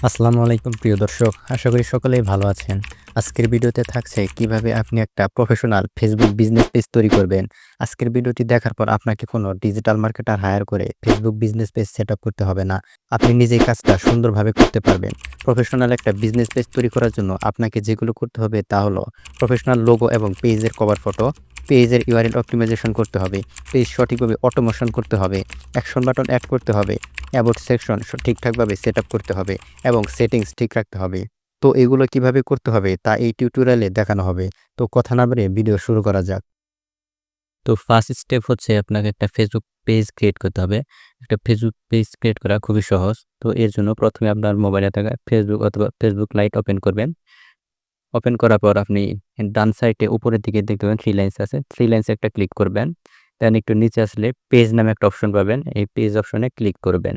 আসসালামু আলাইকুম প্রিয় দর্শক। আশা করি সকলেই ভালো আছেন। আজকের ভিডিওতে থাকছে কিভাবে আপনি একটা প্রফেশনাল ফেসবুক বিজনেস পেজ তৈরি করবেন। আজকের ভিডিওটি দেখার পর আপনাকে কোনো ডিজিটাল মার্কেটার হায়ার করে ফেসবুক বিজনেস পেজ সেটআপ করতে হবে না। আপনি নিজেই কাজটা সুন্দরভাবে করতে পারবেন। প্রফেশনাল একটা বিজনেস পেজ তৈরি করার জন্য আপনাকে যেগুলো করতে হবে তা হলো প্রফেশনাল লোগো এবং পেজের কভার ফটো, পেজের ইউআরএল অপ্টিমাইজেশন করতে হবে, পেজ সঠিকভাবে অটোমেশন করতে হবে, অ্যাকশন বাটন এড করতে হবে, অ্যাবাউট সেকশন ঠিকঠাকভাবে সেটআপ করতে হবে এবং সেটিংস ঠিক রাখতে হবে। তো এগুলো কিভাবে করতে হবে তা এই টিউটোরিয়ালে দেখানো হবে। তো কথা না বাড়িয়ে ভিডিও শুরু করা যাক। তো ফার্স্ট স্টেপ হচ্ছে আপনাকে একটা ফেসবুক পেজ ক্রিয়েট করতে হবে। একটা ফেসবুক পেজ ক্রিয়েট করা খুবই সহজ। তো এর জন্য প্রথমে আপনার মোবাইলে থাকা ফেসবুক অথবা ফেসবুক লাইট ওপেন করবেন। ওপেন করার পর আপনি ডান সাইডে উপরের দিকে দেখতে পাবেন 3 লাইনস আছে। 3 লাইনসে একটা ক্লিক করবেন। দেন একটু নিচে আসলে পেজ নামে একটা অপশন পাবেন। এই পেজ অপশনে ক্লিক করবেন।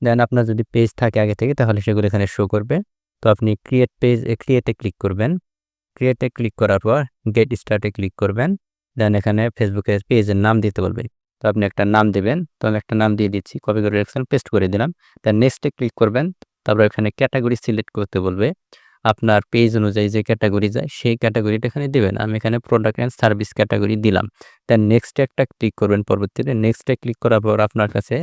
দেন আপনার যদি পেজ থাকে আগে থেকে তাহলে সেগুলো এখানে শো করবে। তো আপনি ক্রিয়েটে ক্লিক করবেন। ক্রিয়েটে ক্লিক করার পর গেট স্টার্টে ক্লিক করবেন। দেন এখানে ফেসবুকের পেজের নাম দিতে বলবে। তো আপনি একটা নাম দিবেন। তো আমি একটা নাম দিয়ে দিচ্ছি। কপি করে রাখছেন, পেস্ট করে দিলাম। দেন নেক্সটে ক্লিক করবেন। তারপর এখানে ক্যাটেগরি সিলেক্ট করতে বলবে। আপনার পেজ অনুযায়ী যে ক্যাটেগরি যায় সেই ক্যাটেগরিটা এখানে দিবেন। আমি এখানে প্রোডাক্ট অ্যান্ড সার্ভিস ক্যাটেগরি দিলাম। দেন নেক্সটে একটা ক্লিক করবেন পরবর্তীতে। নেক্সটে ক্লিক করার পর আপনার কাছে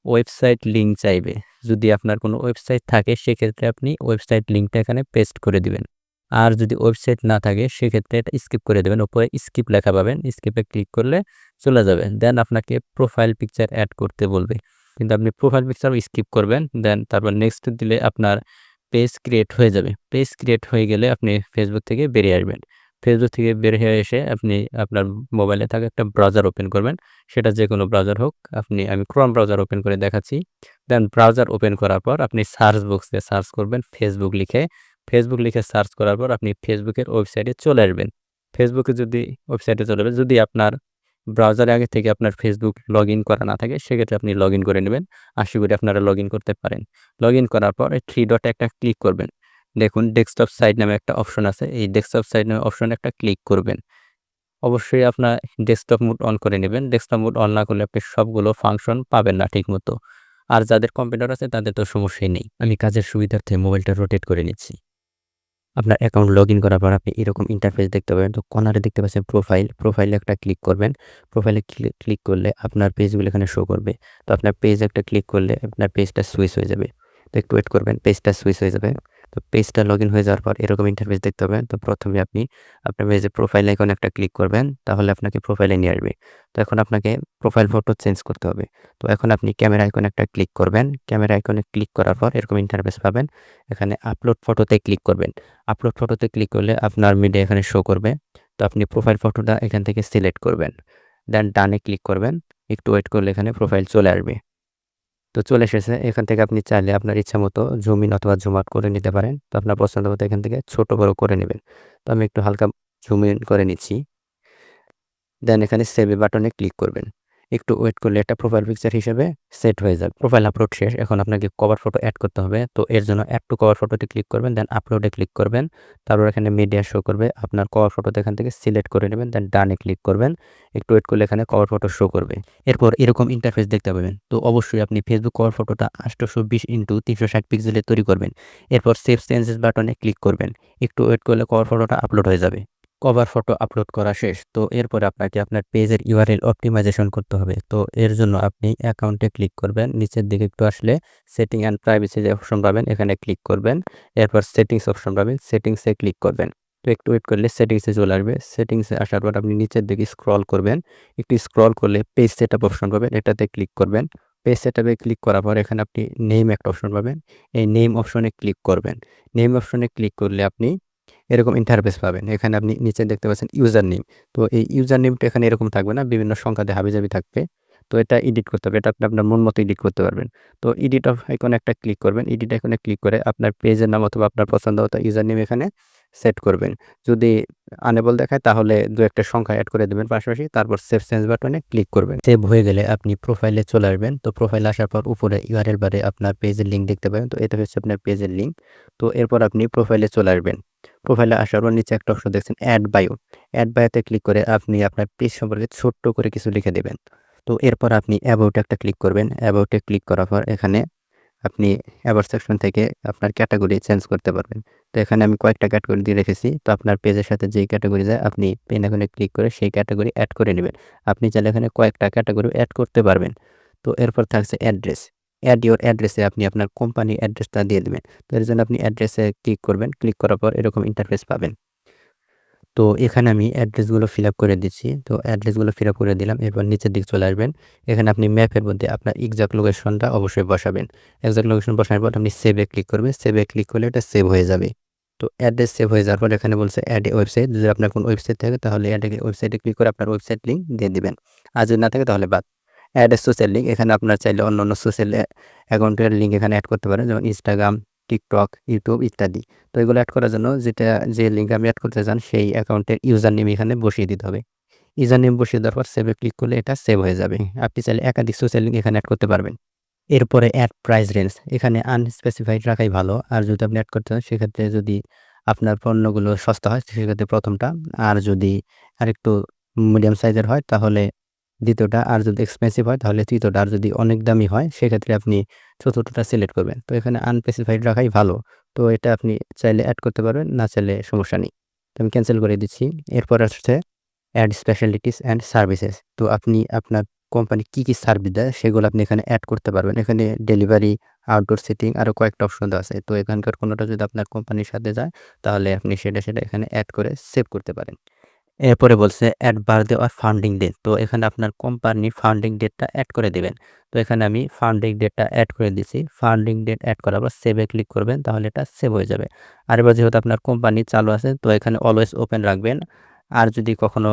ওয়েবসাইট লিঙ্ক চাইবে। যদি আপনার কোনো ওয়েবসাইট থাকে সেক্ষেত্রে আপনি ওয়েবসাইট লিঙ্কটা এখানে পেস্ট করে দিবেন। আর যদি ওয়েবসাইট না থাকে সেক্ষেত্রে এটা স্কিপ করে দেবেন। উপরে স্কিপ লেখা পাবেন। স্কিপে ক্লিক করলে চলে যাবে। দেন আপনাকে প্রোফাইল পিকচার এড করতে বলবে। কিন্তু আপনি প্রোফাইল পিকচারও স্কিপ করবেন। দেন তারপর নেক্সট দিলে আপনার পেজ ক্রিয়েট হয়ে যাবে। পেজ ক্রিয়েট হয়ে গেলে আপনি ফেসবুক থেকে বেরিয়ে আসবেন। ফেসবুক থেকে বের হয়ে এসে আপনি আপনার মোবাইলে থাকা একটা ব্রাউজার ওপেন করবেন। সেটা যেকোনো ব্রাউজার হোক। আমি ক্রোম ব্রাউজার ওপেন করে দেখাচ্ছি। দেন ব্রাউজার ওপেন করার পর আপনি সার্চ বক্সে সার্চ করবেন ফেসবুক লিখে। ফেসবুক লিখে সার্চ করার পর আপনি ফেসবুকের ওয়েবসাইটে চলে আসবেন। ফেসবুকে যদি ওয়েবসাইটে চলে যাবেন, যদি আপনার ব্রাউজারে আগে থেকে আপনার ফেসবুক লগইন করা না থাকে সেক্ষেত্রে আপনি লগইন করে নেবেন। আশা করি আপনারা লগইন করতে পারেন। লগইন করার পর এই 3 ডটে একটা ক্লিক করবেন। দেখুন ডেস্কটপ সাইট নামে একটা অপশন আছে। এই ডেস্কটপ সাইট নামে অপশনে একটা ক্লিক করবেন। অবশ্যই আপনার ডেস্কটপ মোড অন করে নেবেন। ডেস্কটপ মোড অন না করলে আপনি সবগুলো ফাংশন পাবেন না ঠিকমতো। আর যাদের কম্পিউটার আছে তাদের তো সমস্যাই নেই। আমি কাজের সুবিধার্থে মোবাইলটা রোটেট করে নিচ্ছি। আপনার অ্যাকাউন্ট লগইন করার পর আপনি এরকম ইন্টারফেস দেখতে পাবেন। তো কর্নারে দেখতে পাচ্ছেন প্রোফাইল। প্রোফাইলে একটা ক্লিক করবেন। প্রোফাইলে ক্লিক করলে আপনার পেজগুলো এখানে শো করবে। তো আপনার পেজ একটা ক্লিক করলে আপনার পেজটা সুইচ হয়ে যাবে। তো একটু ওয়েট করবেন, পেজটা সুইচ হয়ে যাবে। তো পেজটা লগইন হয়ে যাওয়ার পর এরকম ইন্টারফেস দেখতে পাবেন। তো প্রথমে আপনি আপনার পেজে প্রোফাইল আইকনে একটা ক্লিক করবেন। তাহলে আপনাকে প্রোফাইলে নিয়ে আসবে। তো এখন আপনাকে প্রোফাইল ফটো চেঞ্জ করতে হবে। তো এখন আপনি ক্যামেরা আইকনে একটা ক্লিক করবেন। ক্যামেরা আইকনে ক্লিক করার পর এরকম ইন্টারফেস পাবেন। এখানে আপলোড ফটোতে ক্লিক করবেন। আপলোড ফটোতে ক্লিক করলে আপনার মিডিয়া এখানে শো করবে। তো আপনি প্রোফাইল ফটোটা এখান থেকে সিলেক্ট করবেন। দেন ডানে ক্লিক করবেন। একটু ওয়েট করলে এখানে প্রোফাইল চলে আসবে। তো চলে এসেছে। এখান থেকে আপনি চাইলে আপনার ইচ্ছামতো জুম ইন অথবা জুম আউট করে নিতে পারেন। তো আপনার পছন্দ মতো এখান থেকে ছোট বড় করে নেবেন। তো আমি একটু হালকা জুম ইন করে নিচ্ছি। দেন এখানে সেভ বাটনে ক্লিক করবেন। একটু ওয়েট করলে এটা প্রোফাইল পিকচার হিসেবে সেট হয়ে যাবে। প্রোফাইল আপলোড শেষ। এখন আপনাকে কভার ফটো এড করতে হবে। তো এর জন্য অ্যাড টু কভার ফটোতে ক্লিক করবেন। দেন আপলোডে ক্লিক করবেন। তারপর এখানে মিডিয়া শো করবে। আপনার কভার ফটোতে এখান থেকে সিলেক্ট করে নেবেন। দেন ডানে ক্লিক করবেন। একটু ওয়েট করলে এখানে কভার ফটো শো করবে। এরপর এরকম ইন্টারফেস দেখতে পাবেন। তো অবশ্যই আপনি ফেসবুক কভার ফটোটা 820x360 পিক্সেলে তৈরি করবেন। এরপর সেভ চেঞ্জেস বাটনে ক্লিক করবেন। একটু ওয়েট করলে কভার ফটোটা আপলোড হয়ে যাবে। কভার ফটো আপলোড করা শেষ। তো এরপরে আপনাকে আপনার পেজের ইউআরএল অপ্টিমাইজেশন করতে হবে। তো এর জন্য আপনি অ্যাকাউন্টে ক্লিক করবেন। নিচের দিকে একটু আসলে সেটিং অ্যান্ড প্রাইভেসি যে অপশন পাবেন এখানে ক্লিক করবেন। এরপর সেটিংস অপশন পাবেন, সেটিংসে ক্লিক করবেন। তো একটু ওয়েট করলে সেটিংসে চলে আসবে। সেটিংসে আসার পর আপনি নিচের দিকে স্ক্রল করবেন। একটু স্ক্রল করলে পেজ সেটআপ অপশন পাবেন, এটাতে ক্লিক করবেন। পেজ সেটআপে ক্লিক করার পর এখানে আপনি নেম একটা অপশন পাবেন। এই নেম অপশনে ক্লিক করবেন। নেম অপশনে ক্লিক করলে আপনি এরকম ইন্টারফেস পাবেন। এখানে আপনি নিচে দেখতে পাচ্ছেন ইউজার নেম। তো এই ইউজার নেমটা এখানে এরকম থাকবে না, বিভিন্ন সংখ্যা দিয়ে হাবিজাবি থাকবে। তো এটা এডিট করতে হবে। এটা আপনি আপনার মন মতো এডিট করতে পারবেন। তো এডিট আইকনে একটা ক্লিক করবেন। এডিট আইকনে ক্লিক করে আপনার পেজের নাম অথবা আপনার পছন্দ মতো ইউজার নেম এখানে সেট করবেন। যদি আনেবল দেখায় তাহলে ২-১টা সংখ্যা এড করে দেবেন পাশাপাশি। তারপর সেভ চেঞ্জ বাটনে ক্লিক করবেন। সেভ হয়ে গেলে আপনি প্রোফাইলে চলে আসবেন। তো প্রোফাইলে আসার পর উপরে ইউআরএল বারে আপনার পেজের লিঙ্ক দেখতে পাবেন। তো এটা হচ্ছে আপনার পেজের লিঙ্ক। তো এরপর আপনি প্রোফাইলে চলে আসবেন। প্রোফাইলে আসার পর নিচে একটা অপশন দেখছেন অ্যাড বায়ো। অ্যাড বায়োতে ক্লিক করে আপনি আপনার পেজ সম্পর্কে ছোট্ট করে কিছু লিখে দেবেন। তো এরপর আপনি অ্যাবাউট একটা ক্লিক করবেন। অ্যাবাউটে ক্লিক করার পর এখানে আপনি অ্যাবাউট সেকশন থেকে আপনার ক্যাটাগরি চেঞ্জ করতে পারবেন। তো এখানে আমি কয়েকটা ক্যাটাগরি দিয়ে রেখেছি। তো আপনার পেজের সাথে যেই ক্যাটাগরি যায় আপনি পেন আইকনে ক্লিক করে সেই ক্যাটাগরি এড করে নিবেন। আপনি চাইলে এখানে কয়েকটা ক্যাটাগরি এড করতে পারবেন। তো এরপর থাকছে অ্যাড্রেস। অ্যাড ইউর অ্যাড্রেসে আপনি আপনার কোম্পানির অ্যাড্রেসটা দিয়ে দিবেন। তো এর জন্য আপনি অ্যাড্রেসে ক্লিক করবেন। ক্লিক করার পর এরকম ইন্টারফেস পাবেন। তো এখানে আমি অ্যাড্রেসগুলো ফিল আপ করে দিচ্ছি। তো অ্যাড্রেসগুলো ফিল আপ করে দিলাম। এরপর নিচের দিকে চলে আসবেন। এখানে আপনি ম্যাপের মধ্যে আপনার এক্সাক্ট লোকেশনটা অবশ্যই বসাবেন। এক্সাক্ট লোকেশন বসানোর পর আপনি সেভে ক্লিক করবেন। সেভে ক্লিক করলে এটা সেভ হয়ে যাবে। তো অ্যাড্রেস সেভ হয়ে যাওয়ার পর এখানে বলছে অ্যাড এ ওয়েবসাইট। যদি আপনার কোনো ওয়েবসাইট থাকে তাহলে অ্যাড এ ওয়েবসাইটে ক্লিক করে আপনার ওয়েবসাইট লিঙ্ক দিয়ে দিবেন। আর যদি না থাকে তাহলে বাদ। অ্যাড এ সোশ্যাল লিঙ্ক, এখানে আপনার চাইলে অন্যান্য সোশ্যাল অ্যাকাউন্টের লিঙ্ক এখানে এড করতে পারেন, যেমন ইনস্টাগ্রাম, টিকটক, ইউটিউব ইত্যাদি। তো এগুলো এড করার জন্য যে লিঙ্ক আপনি এড করতে চান সেই অ্যাকাউন্টের ইউজার নেম এখানে বসিয়ে দিতে হবে। ইউজার নেম বসিয়ে দেওয়ার পর সেভে ক্লিক করলে এটা সেভ হয়ে যাবে। আপনি চাইলে একাধিক সোশ্যাল লিঙ্ক এখানে এড করতে পারবেন। এরপরে অ্যাড প্রাইস রেঞ্জ, এখানে আনস্পেসিফাইড রাখাই ভালো। আর যদি আপনি এড করতে চান সেক্ষেত্রে যদি আপনার পণ্যগুলো সস্তা হয় সেক্ষেত্রে প্রথমটা, আর যদি আরেকটু মিডিয়াম সাইজের হয় তাহলে দ্বিতীয়টা, আর যদি এক্সপেন্সিভ হয় তাহলে তৃতীয়টা, আর যদি অনেক দামি হয় সেক্ষেত্রে আপনি চতুর্থটা সিলেক্ট করবেন। তো এখানে আনস্পেসিফাইড রাখাই ভালো। তো এটা আপনি চাইলে অ্যাড করতে পারবেন, না চাইলে সমস্যা নেই। তো আমি ক্যানসেল করে দিচ্ছি। এরপর আসছে অ্যাড স্পেশালিটিস অ্যান্ড সার্ভিসেস। তো আপনি আপনার কোম্পানি কি সার্ভিস দেয় সেগুলো আপনি এখানে অ্যাড করতে পারবেন। এখানে ডেলিভারি, আউটডোর সিটিং আরও কয়েকটা অপশন দেওয়া আছে। তো এখানকার কোনোটা যদি আপনার কোম্পানির সাথে যায় তাহলে আপনি সেটা এখানে অ্যাড করে সেভ করতে পারেন। এরপরে বলছে add birthday or funding date. তো এখানে আপনার কোম্পানির ফান্ডিং ডেটটা অ্যাড করে দিবেন। তো এখানে আমি ফান্ডিং ডেটটা অ্যাড করে দিছি। ফান্ডিং ডেট অ্যাড করার পর সেভে ক্লিক করবেন, তাহলে এটা সেভ হয়ে যাবে। আর এবার যেহেতু আপনার কোম্পানি চালু আছে তো এখানে অলওয়েজ ওপেন রাখবেন। আর যদি কখনো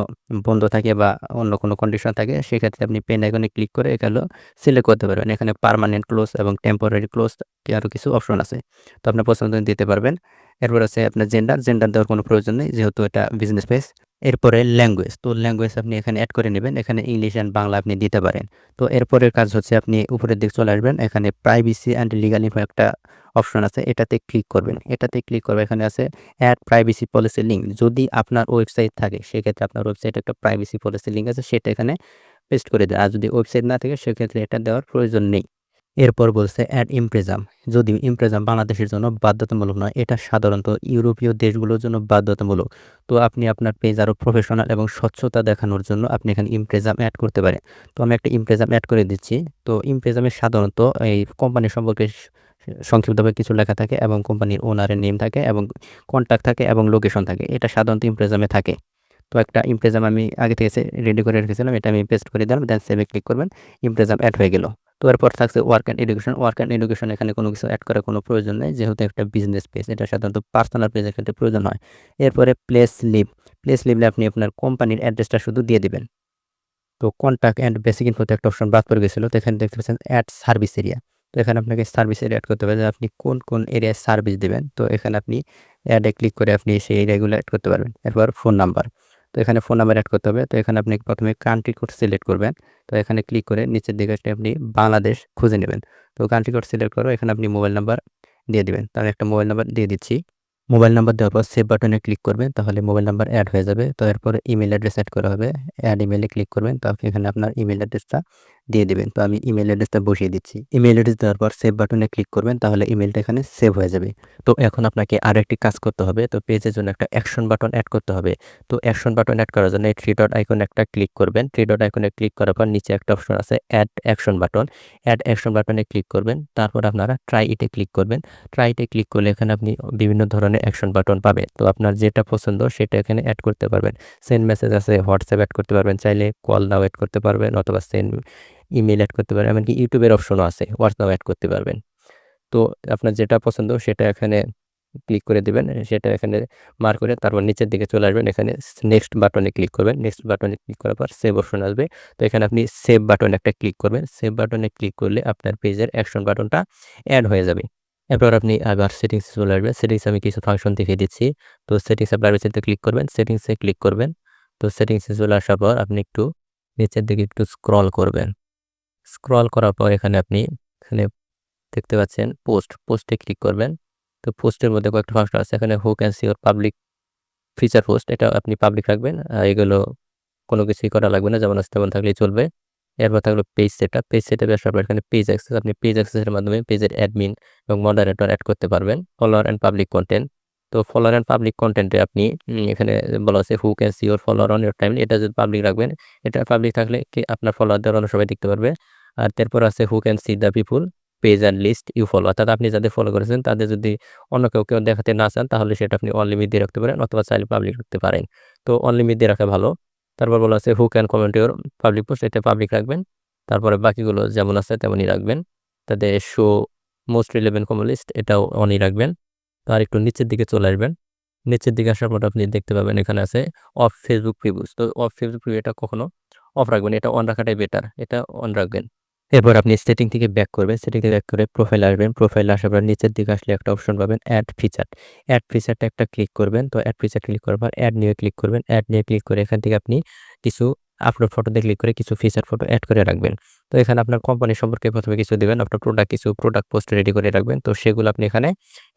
বন্ধ থাকে বা অন্য কোনো কন্ডিশন থাকে সেক্ষেত্রে আপনি পেন আইকনে ক্লিক করে এগুলো সিলেক্ট করতে পারবেন। এখানে পার্মানেন্ট ক্লোজ এবং টেম্পোরারি ক্লোজ আরও কিছু অপশন আছে। তো আপনার পছন্দ দিতে পারবেন। এরপর আছে আপনার জেন্ডার দেওয়ার কোনো প্রয়োজন নেই যেহেতু এটা বিজনেস পেজ। এরপরে ল্যাঙ্গুয়েজ, তো ল্যাঙ্গুয়েজ আপনি এখানে অ্যাড করে নেবেন। এখানে ইংলিশ অ্যান্ড বাংলা আপনি দিতে পারেন। তো এরপরের কাজ হচ্ছে আপনি উপরের দিকে চলে আসবেন। এখানে প্রাইভেসি অ্যান্ড লিগাল ইনফো একটা অপশন আছে, এটাতে ক্লিক করবেন। এটাতে ক্লিক করবে, এখানে আছে অ্যাড প্রাইভেসি পলিসি লিঙ্ক। যদি আপনার ওয়েবসাইট থাকে সেক্ষেত্রে আপনার ওয়েবসাইটে একটা প্রাইভেসি পলিসি লিঙ্ক আছে, সেটা এখানে পেস্ট করে দেন। আর যদি ওয়েবসাইট না থাকে সেক্ষেত্রে এটা দেওয়ার প্রয়োজন নেই। এরপর বলছে অ্যাড ইমপ্রেজাম। যদিও ইমপ্রেজাম বাংলাদেশের জন্য বাধ্যতামূলক নয়, এটা সাধারণত ইউরোপীয় দেশগুলোর জন্য বাধ্যতামূলক। তো আপনি আপনার পেজ আরও প্রফেশনাল এবং স্বচ্ছতা দেখানোর জন্য আপনি এখানে ইমপ্রেজাম অ্যাড করতে পারেন। তো আমি একটা ইমপ্রেজাম অ্যাড করে দিচ্ছি। তো ইমপ্রেজামে সাধারণত এই কোম্পানি সম্পর্কে সংক্ষিপ্তভাবে কিছু লেখা থাকে এবং কোম্পানির ওনারের নেম থাকে এবং কন্ট্যাক্ট থাকে এবং লোকেশন থাকে। এটা সাধারণত ইমপ্রেজামে থাকে। তো একটা ইমপ্রেজাম আমি আগে থেকে রেডি করে রেখেছিলাম, এটা আমি পেস্ট করে দিলাম, দেন সেভে ক্লিক করবেন। ইমপ্রেজাম অ্যাড হয়ে গেল। তো এরপর থাকছে work and education. Work and education এখানে কোনো কিছু অ্যাড করার কোনো প্রয়োজন নেই যেহেতু একটা বিজনেস পেজ, এটা সাধারণত পার্সোনাল পেজের ক্ষেত্রে প্রয়োজন হয়। এরপরে প্লেস লিভলে আপনি আপনার কোম্পানির অ্যাড্রেসটা শুধু দিয়ে দিবেন। তো কন্ট্যাক্ট অ্যান্ড বেসিক ইনফোতে একটা অপশন বাদ পড়ে গেছিলো, তো এখানে দেখতে পাচ্ছেন অ্যাড সার্ভিস এরিয়া। তো এখানে আপনাকে সার্ভিস এরিয়া অ্যাড করতে হবে যে আপনি কোন এরিয়ায় সার্ভিস দেবেন। তো এখানে আপনি অ্যাডে ক্লিক করে আপনি সেই এরিয়াগুলো অ্যাড করতে পারবেন। এরপর ফোন নাম্বার, তো এখানে ফোন নাম্বার অ্যাড করতে হবে। তো এখানে আপনি প্রথমে কান্ট্রি কোড সিলেক্ট করবেন। তো এখানে ক্লিক করে নিচের দিকে আপনি বাংলাদেশ খুঁজে নেবেন। তো কান্ট্রি কোড সিলেক্ট করে এখানে আপনি মোবাইল নাম্বার দিয়ে দিবেন। তো আমি একটা মোবাইল নাম্বার দিয়ে দিচ্ছি। মোবাইল নাম্বার দেওয়ার পর সেভ বাটনে ক্লিক করবেন, তাহলে মোবাইল নাম্বার অ্যাড হয়ে যাবে। তো এরপরে ইমেল অ্যাড্রেস অ্যাড করা হবে। অ্যাড ইমেলে ক্লিক করবেন, তো আপনি এখানে আপনার ইমেল অ্যাড্রেসটা দিয়ে দিবেন। তো আমি ইমেল অ্যাড্রেসটা বসিয়ে দিচ্ছি। ইমেল অ্যাড্রেস দেওয়ার পর সেভ বাটনে ক্লিক করবেন, তাহলে ইমেলটা এখানে সেভ হয়ে যাবে। তো এখন আপনাকে আরও একটি কাজ করতে হবে। তো পেজের জন্য একটা অ্যাকশন বাটন অ্যাড করতে হবে। তো অ্যাকশন বাটন অ্যাড করার জন্য এই থ্রি ডট আইকনে একটা ক্লিক করবেন। থ্রি ডট আইকনে ক্লিক করার পর নিচে একটা অপশন আছে add action button. Add action বাটনে ক্লিক করবেন, তারপর আপনারা ট্রাই ইটে ক্লিক করবেন। ট্রাই ইটে ক্লিক করলে এখানে আপনি বিভিন্ন ধরনের অ্যাকশন বাটন পাবেন। তো আপনার যেটা পছন্দ সেটা এখানে অ্যাড করতে পারবেন। সেন্ড মেসেজ আছে, হোয়াটসঅ্যাপ অ্যাড করতে পারবেন, চাইলে কল নাও অ্যাড করতে পারবেন অথবা সেন্ড ইমেল অ্যাড করতে পারবেন, এমনকি ইউটিউবের অপশনও আছে, হোয়াটস নাও অ্যাড করতে পারবেন। তো আপনার যেটা পছন্দ সেটা এখানে ক্লিক করে দিবেন, সেটা এখানে মার্ক করে তারপর নিচের দিকে চলে আসবেন। এখানে নেক্সট বাটনে ক্লিক করবেন। নেক্সট বাটনে ক্লিক করার পর সেভ অপশন আসবে। তো এখানে আপনি সেভ বাটনে একটা ক্লিক করবেন। সেভ বাটনে ক্লিক করলে আপনার পেজের অ্যাকশন বাটনটা অ্যাড হয়ে যাবে। এরপর আপনি আবার সেটিংসে চলে আসবেন। সেটিংসে আমি কিছু ফাংশন দেখিয়ে দিচ্ছি। তো সেটিংসে প্রাইভেসিতে ক্লিক করবেন, সেটিংসে ক্লিক করবেন। তো সেটিংসে চলে আসার পর আপনি একটু নিচের দিকে একটু স্ক্রল করবেন। স্ক্রল করার পর এখানে আপনি এখানে দেখতে পাচ্ছেন পোস্টে ক্লিক করবেন। তো পোস্টের মধ্যে কয়েকটা ফাংশন আছে, এখানে হু can C your public feature post, এটা আপনি পাবলিক রাখবেন। এগুলো কোনো কিছুই করা লাগবে না, যেমন আছে তেমন থাকলেই চলবে। এরপর থাকলো পেজ সেটআপ। পেজ সেটআপে আসার পর এখানে পেজ অ্যাক্সেস, আপনি পেজ অ্যাক্সেসের মাধ্যমে পেজের অ্যাডমিন এবং মডারেটর অ্যাড করতে পারবেন। ফলোয়ার অ্যান্ড পাবলিক কন্টেন্ট, তো ফলোয়ার অ্যান্ড পাবলিক কন্টেন্টে আপনি এখানে বলা আছে who can see your follower on your timeline, এটা যদি পাবলিক রাখবেন, এটা পাবলিক থাকলে কি আপনার ফলোয়ারদের অন্য সবাই দেখতে পারবে। আর তারপর আছে who can see the people page and list you follow, অর্থাৎ আপনি যাদের ফলো করেছেন তাদের যদি অন্য কেউ দেখাতে না চান তাহলে সেটা আপনি অন লিমিট দিয়ে রাখতে পারেন অথবা চাইলে পাবলিক রাখতে পারেন। তো অন লিমিট দিয়ে রাখা ভালো। তারপর বলা আছে who can comment your public post, এটা পাবলিক রাখবেন। তারপরে বাকিগুলো যেমন আছে তেমনই রাখবেন। তাদের show most relevant common list, এটাও অনই রাখবেন। তো আর একটু নিচের দিকে চলে আসবেন। নিচের দিকে আসার পর আপনি দেখতে পাবেন এখানে আছে অফ ফেসবুক প্রিভিউস। তো অফ ফেসবুক প্রিভিউ এটা কখনো অফ রাখবেন, এটা অন রাখাটাই বেটার, এটা অন রাখবেন। এরপর আপনি সেটিং থেকে ব্যাক করবেন, সেটিং থেকে ব্যাক করে প্রোফাইল আসবেন। প্রোফাইল আসার পর নিচের দিকে আসলে একটা অপশন পাবেন অ্যাড ফিচার। অ্যাড ফিচারটা একটা ক্লিক করবেন। তো অ্যাড ফিচার ক্লিক করার পর অ্যাড নিয়ে ক্লিক করবেন। অ্যাড নিয়ে ক্লিক করে এখান থেকে আপনি কিছু আপলোড ফটোতে ক্লিক করে কিছু ফিচার ফটো অ্যাড করে রাখবেন। তো এখানে আপনার কোম্পানি সম্পর্কে প্রথমে কিছু দিবেন, আপনার কিছু প্রোডাক্ট পোস্ট রেডি করে রাখবেন। তো সেগুলো আপনি এখানে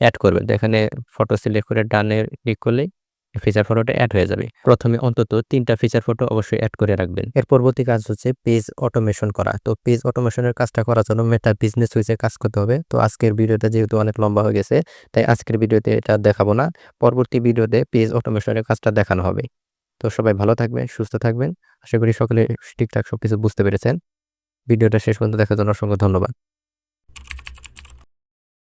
অ্যাড করবেন। তো এখানে ফটো সিলেক্ট করে ডানে ক্লিক করলেই ফিচার ফটোটা অ্যাড হয়ে যাবে। প্রথমে অন্তত ৩টা ফিচার ফটো অবশ্যই অ্যাড করে রাখবেন। এর পরবর্তী কাজ হচ্ছে পেজ অটোমেশন করা। তো পেজ অটোমেশনের কাজটা করার জন্য মেটা বিজনেস সুইচে কাজ করতে হবে। তো আজকের ভিডিওটা যেহেতু অনেক লম্বা হয়ে গেছে, তাই আজকের ভিডিওতে এটা দেখাবো না। পরবর্তী ভিডিওতে পেজ অটোমেশনের কাজটা দেখানো হবে। তো সবাই ভালো থাকবেন, সুস্থ থাকবেন। আশা করি সকলে ঠিকঠাক সবকিছু বুঝতে পেরেছেন। ভিডিওটা শেষ পর্যন্ত দেখার জন্য অসংখ্য ধন্যবাদ।